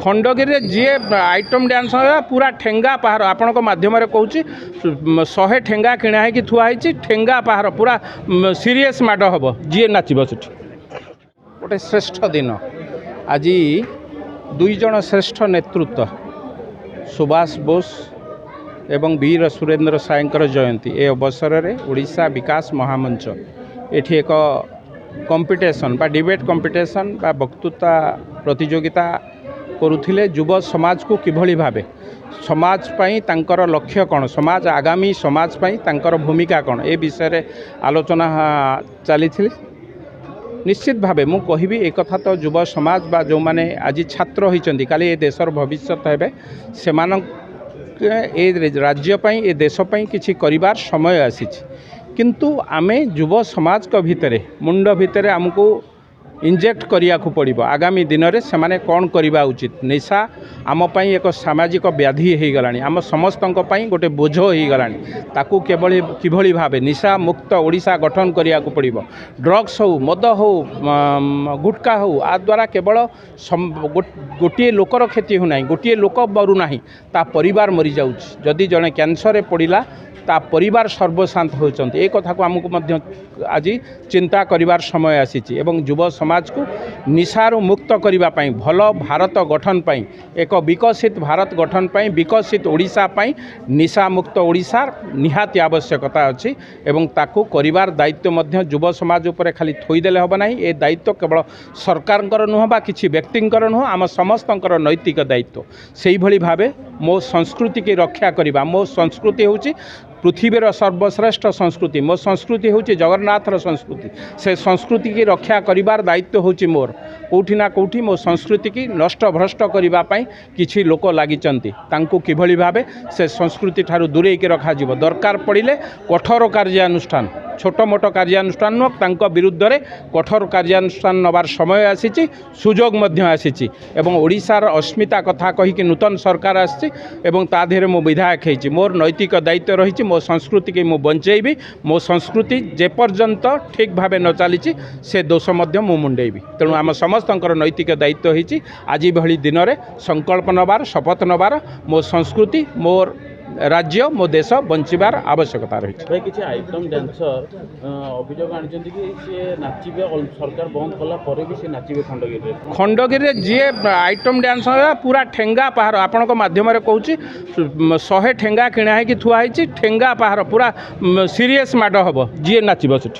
खंडगिरी जी item dance पूरा ठेंगा पहाड़ आपण मध्यम कहूँ 100 ठेंगा किणा है थुआई ठेंगा पहाड़ पूरा सीरीयस माड हम जी नाचब से गोटे श्रेष्ठ दिन आज दुई जन श्रेष्ठ नेतृत्व सुभाष बोस एवं वीर सुरेंद्र सायंकर जयंती ए अवसर में ओडिशा विकास महामंच एठी एक कंपिटिशन बा डिबेट कंपिटिशन बा वक्तृता प्रतियोगिता करुथिले युव समाज को किभली भावे समाज पाई तांकर लक्ष्य कौन समाज आगामी समाज पाई तांकर भूमिका कौन ए विषय रे आलोचना चली निश्चित भावे मु कहबी एक कथा तो युव समाज बा जो माने आज छात्र होइचंदी काली ए देशर भविष्यत हेबे सेमान ए राज्य पाई ए देश पाई किछि करिवार समय आसीछि किंतु आमे युव समाज को भितरे मुंड भितरे हमको इंजेक्ट करिया को पड़िबो आगामी दिन में से कौन करवा उचित निशा आम पाई एक सामाजिक व्याधि हो गलानी आम समस्त गोटे बोझ हो गलानी ताकू केवल किभली भावे निशा मुक्त ओडिशा गठन करिया को पड़िबो ड्रग्स हो मद हो गुटखा हो आ द्वारा केवल गोटे लोकर क्षति हो ना गोटे लोक मरु ना ता परिवार मरी जाउछि जदि जड़े कैंसर पड़िला ता परिवार सर्वशांत होती एक कथा को आमको मध्य आज चिंता करिवार समय आसीछि एवं युव समाज को निशारू मुक्त करिबा पई भल भारत गठन पई एक विकसित भारत गठन पई विकसित ओडिशा पई निशा मुक्त ओडिशा निहाती आवश्यकता अछि एवं ताकू करिवार दायित्व मध्य युव समाज उपरे खाली थोईदेले हबा नाही ए दायित्व केवल सरकारंकर नुह बा किछि व्यक्तिंकर नुह आम समस्तंकर नैतिक दायित्व सेही भली भावे मो संस्कृति की रक्षा करिबा मो संस्कृति होछि पृथ्वीर सर्वश्रेष्ठ संस्कृति मो संस्कृति होछि जगन्नाथर संस्कृति से संस्कृति की रक्षा करिवार दायित्व होछि मोर कोठी ना कोठी मो संस्कृति की नष्ट भ्रष्ट करिबा पई किछि लोक लागिचंती तांको किभली भावे से संस्कृति ठारू दूरेई के रखा जिवो दरकार पड़िले कठोर कार्यानुष्ठान छोट मोट कार्यानुष्ठान नुह तांको विरुद्ध रे कठोर कार्यानुष्ठान नबार समय आसीछि सुजोग मध्य आसीछि एवं ओडिशार अस्मिता कथा कहि कि नूतन सरकार आछि एवं ता धेरे मो विधायक हेछि मोर नैतिक दायित्व रहिछि मो संस्कृति के मु बंचेबी मो संस्कृति जे पर्यंत ठीक भावे न चली से दोष मध्य मु मुंडेबी तेणु आम समस्तंकर नैतिक दायित्व होइछि आज भली दिन में संकल्प नबार शपथ नबार मो संस्कृति मोर राज्य मो देश बंचबार आवश्यकता रही भाई किसी आइटम डांसर अभियोग आनी कि सी नाचे सरकार बंद कला भी सी नाचे खंडगिरी जी आइटम डांस पूरा ठेंगा पहाड़ आपण मध्यम कहूँ 100 ठेंगा किणा है थुआई ठेंगा पहाड़ पूरा सीरीयस माड हम जी नाचब से